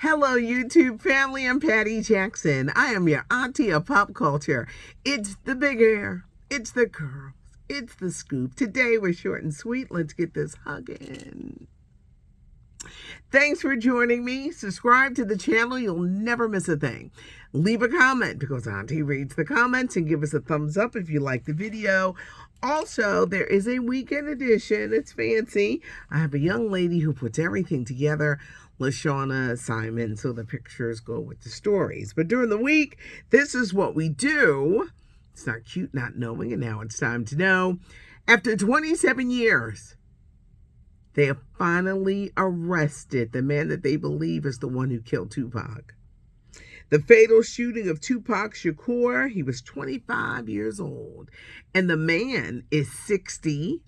Hello, YouTube family. I'm Patty Jackson. I am your auntie of pop culture. It's the big hair. It's the curls. It's the scoop. Today we're short and sweet. Let's get this hugging. Thanks for joining me. Subscribe to the channel. You'll never miss a thing. Leave a comment because auntie reads the comments, and give us a thumbs up if you like the video. Also, there is a weekend edition. It's fancy. I have a young lady who puts everything together, LaShawna Simon, so the pictures go with the stories. But during the week, this is what we do. It's not cute not knowing, and now it's time to know. After 27 years, they have finally arrested the man that they believe is the one who killed Tupac. The fatal shooting of Tupac Shakur, he was 25 years old. And the man is 60.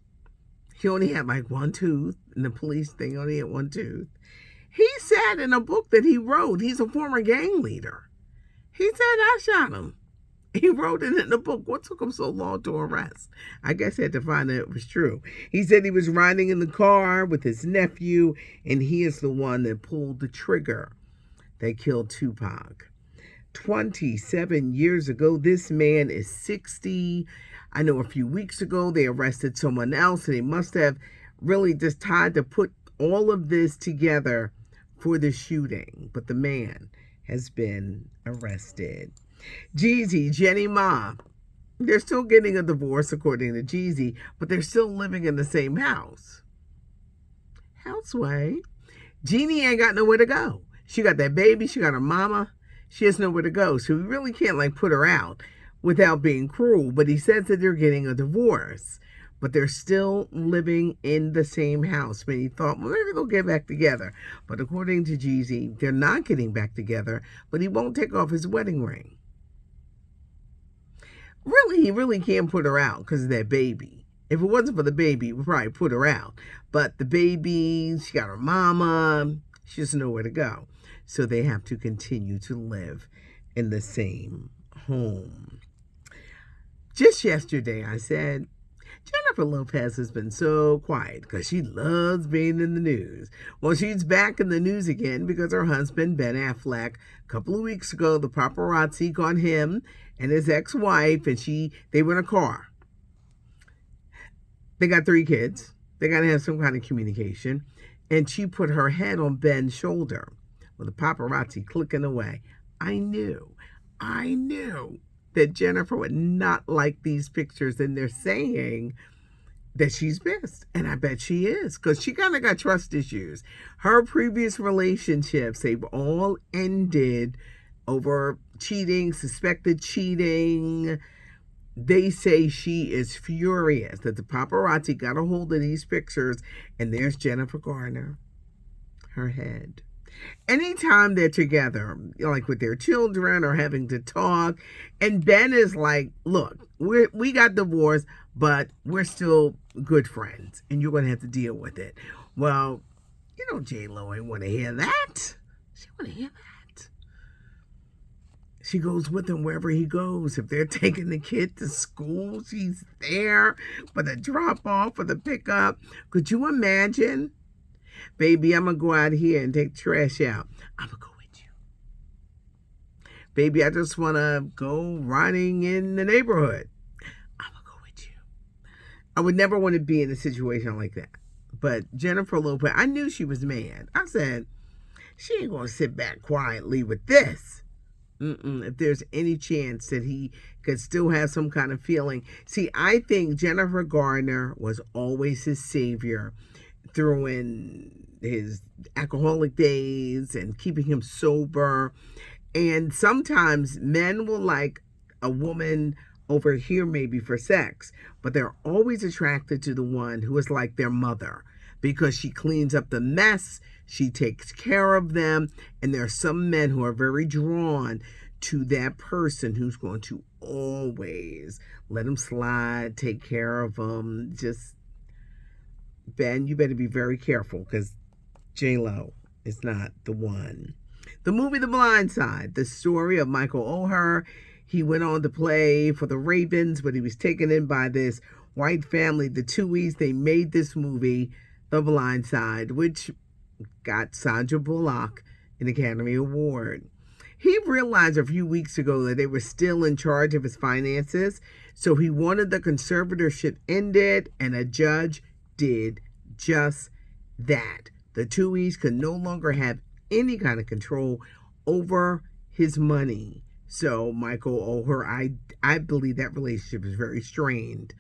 He only had like one tooth. In the police thing, only had one tooth. He said in a book that he wrote, he's a former gang leader. He said, I shot him. He wrote it in the book. What took him so long to arrest? I guess he had to find out it was true. He said he was riding in the car with his nephew, and he is the one that pulled the trigger that killed Tupac. 27 years ago, this man is 60. I know a few weeks ago they arrested someone else, and they must have really just tried to put all of this together for the shooting. But the man has been arrested. Jeezy, Jeannie Mai, they're still getting a divorce according to Jeezy, but they're still living in the same house. Houseway. Jeannie ain't got nowhere to go. She got that baby, she got her mama. She has nowhere to go, so we really can't put her out without being cruel. But he says that they're getting a divorce, but they're still living in the same house. But he thought, well, maybe they'll get back together. But according to Jeezy, they're not getting back together, but he won't take off his wedding ring. Really, he really can't put her out because of that baby. If it wasn't for the baby, he would probably put her out. But the baby, she got her mama, she doesn't know where to go. So they have to continue to live in the same home. Just yesterday, I said, Jennifer Lopez has been so quiet because she loves being in the news. Well, she's back in the news again because her husband, Ben Affleck, a couple of weeks ago, the paparazzi caught him and his ex-wife, and they were in a car. They got 3 kids. They got to have some kind of communication. And she put her head on Ben's shoulder with the paparazzi clicking away. I knew that Jennifer would not like these pictures, and they're saying that she's pissed. And I bet she is, because she kind of got trust issues. Her previous relationships, they've all ended over cheating, suspected cheating. They say she is furious that the paparazzi got a hold of these pictures, and there's Jennifer Garner, her head. Anytime they're together, like with their children or having to talk, and Ben is like, look, we got divorced, but we're still good friends, and you're going to have to deal with it. Well, J-Lo ain't want to hear that. She want to hear that. She goes with him wherever he goes. If they're taking the kid to school, she's there for the drop-off, for the pickup. Could you imagine? Baby, I'm going to go out here and take the trash out. I'm going to go with you. Baby, I just want to go riding in the neighborhood. I'm going to go with you. I would never want to be in a situation like that. But Jennifer Lopez, I knew she was mad. I said, she ain't going to sit back quietly with this. If there's any chance that he could still have some kind of feeling. See, I think Jennifer Garner was always his savior, through in his alcoholic days and keeping him sober. And sometimes men will like a woman over here maybe for sex, but they're always attracted to the one who is like their mother, because she cleans up the mess, she takes care of them. And there are some men who are very drawn to that person who's going to always let them slide, take care of them. Just, Ben, you better be very careful, because J-Lo is not the one. The movie The Blind Side, the story of Michael Oher. He went on to play for the Ravens, but he was taken in by this white family, the Tuohys. They made this movie, The Blind Side, which got Sandra Bullock an Academy Award. He realized a few weeks ago that they were still in charge of his finances, so he wanted the conservatorship ended, and a judge did just that. The Tuohys could no longer have any kind of control over his money. So Michael Oher, I believe that relationship is very strained.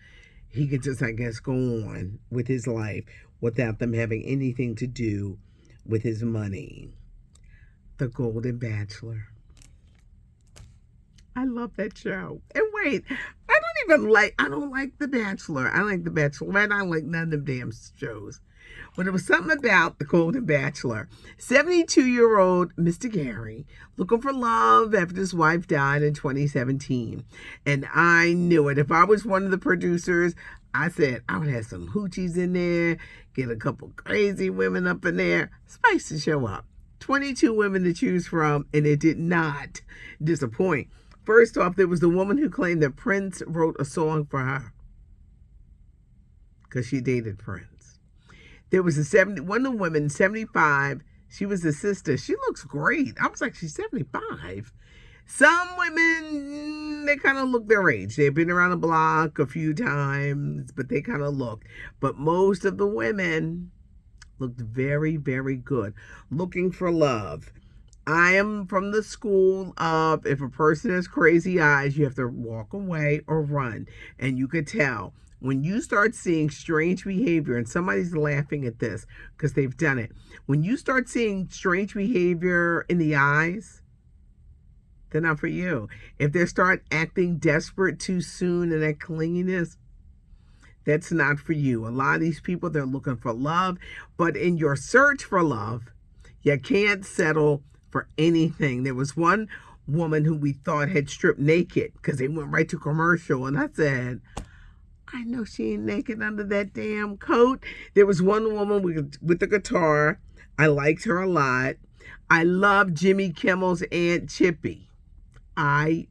He could just, I guess, go on with his life without them having anything to do with his money. The Golden Bachelor. I love that show. And wait, I don't like The Bachelor. I like The Bachelorette. I don't like none of them damn shows. But it was something about The Golden Bachelor. 72-year-old Mr. Gary looking for love after his wife died in 2017. And I knew it. If I was one of the producers, I said I would have some hoochies in there, get a couple crazy women up in there, spice to show up. 22 women to choose from, and it did not disappoint. First off, there was the woman who claimed that Prince wrote a song for her because she dated Prince. There was one of the women, 75. She was a sister. She looks great. I was like, she's 75. Some women, they kind of look their age. They've been around the block a few times, but they kind of look. But most of the women looked very, very good. Looking for love. I am from the school of, if a person has crazy eyes, you have to walk away or run. And you could tell when you start seeing strange behavior, and somebody's laughing at this because they've done it. When you start seeing strange behavior in the eyes, they're not for you. If they start acting desperate too soon and that clinginess, that's not for you. A lot of these people, they're looking for love, but in your search for love, you can't settle for anything. There was one woman who we thought had stripped naked because they went right to commercial, and I said, I know she ain't naked under that damn coat. There was one woman with the guitar. I liked her a lot. I love Jimmy Kimmel's Aunt Chippy. I'm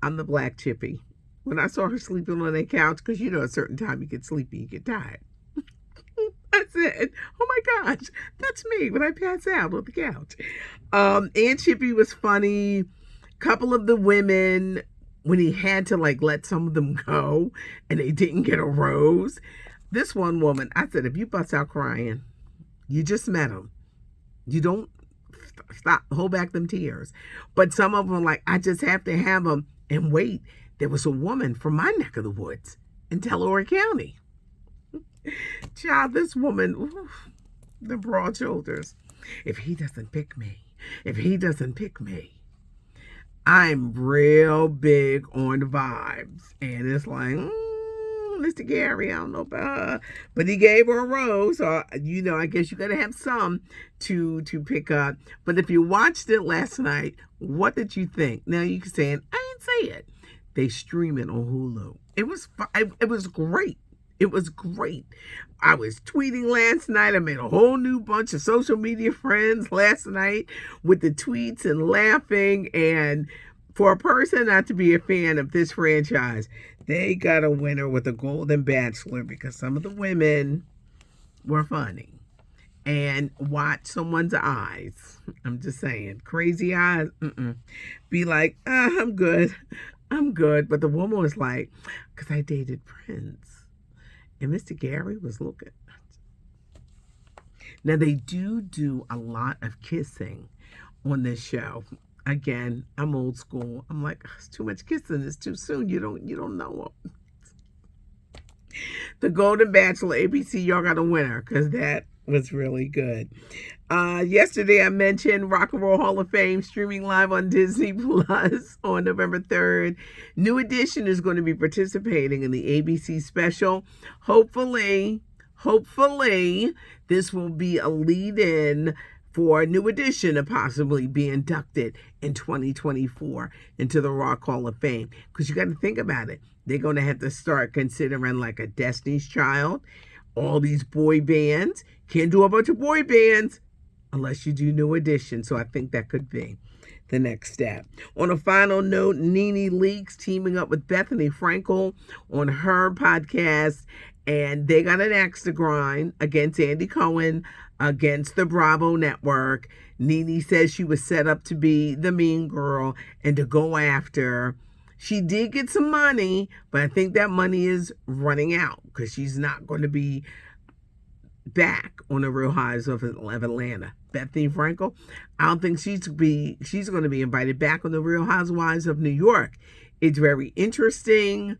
the black Chippy. When I saw her sleeping on that couch, because at a certain time you get sleepy, you get tired. I said, oh my gosh, that's me when I pass out on the couch. Aunt Chippy was funny. Couple of the women, when he had to let some of them go and they didn't get a rose. This one woman, I said, if you bust out crying, you just met him. You don't stop, hold back them tears. But some of them I just have to have them. And wait, there was a woman from my neck of the woods in Delaware County. Child, this woman, oof, the broad shoulders. If he doesn't pick me, I'm real big on the vibes. And it's Mr. Gary, I don't know about her. But he gave her a rose. So, I guess you got to have some to pick up. But if you watched it last night, what did you think? Now you can say, I didn't say it. They stream it on Hulu. It was great. It was great. I was tweeting last night. I made a whole new bunch of social media friends last night with the tweets and laughing. And for a person not to be a fan of this franchise, they got a winner with the Golden Bachelor because some of the women were funny. And watch someone's eyes. I'm just saying. Crazy eyes. Be like, I'm good. But the woman was like, because I dated Prince. And Mr. Gary was looking. Now, they do a lot of kissing on this show. Again, I'm old school. I'm like, it's too much kissing. It's too soon. You don't know them. The Golden Bachelor, ABC, y'all got a winner because that was really good. Yesterday I mentioned Rock and Roll Hall of Fame streaming live on Disney Plus on November 3rd. New Edition is going to be participating in the ABC special. Hopefully, this will be a lead-in for New Edition to possibly be inducted in 2024 into the Rock Hall of Fame. Because you got to think about it. They're going to have to start considering a Destiny's Child, all these boy bands. Can't do a bunch of boy bands unless you do New Edition. So I think that could be the next step. On a final note, Nene Leaks teaming up with Bethany Frankel on her podcast. And they got an axe to grind against Andy Cohen against the Bravo network. Nene says she was set up to be the mean girl and to go after. She did get some money, but I think that money is running out because she's not going to be back on the Real Housewives of Atlanta. Bethany Frankel, I don't think she's going to be invited back on the Real Housewives of New York. It's very interesting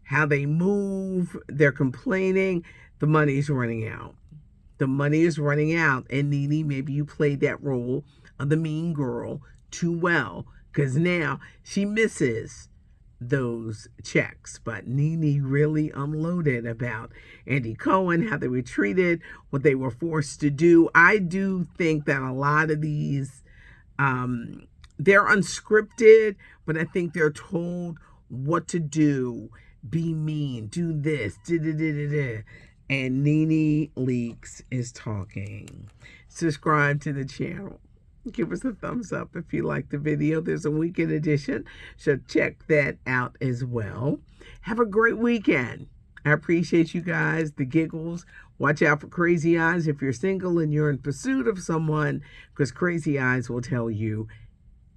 how they move. They're complaining. The money's running out. The money is running out. And Nene, maybe you played that role of the mean girl too well, because now she misses those checks. But Nene really unloaded about Andy Cohen, how they were treated, what they were forced to do. I do think that a lot of these, they're unscripted, but I think they're told what to do. Be mean, do this, da-da-da-da-da. And Nene Leaks is talking. Subscribe to the channel. Give us a thumbs up if you like the video. There's a weekend edition, so check that out as well. Have a great weekend. I appreciate you guys, the giggles. Watch out for crazy eyes if you're single and you're in pursuit of someone, because crazy eyes will tell you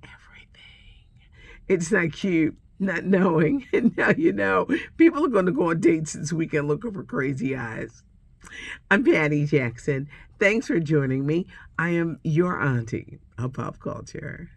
everything. It's not cute not knowing, and now you know. People are going to go on dates this weekend looking for crazy eyes. I'm Patty Jackson. Thanks for joining me. I am your auntie of pop culture.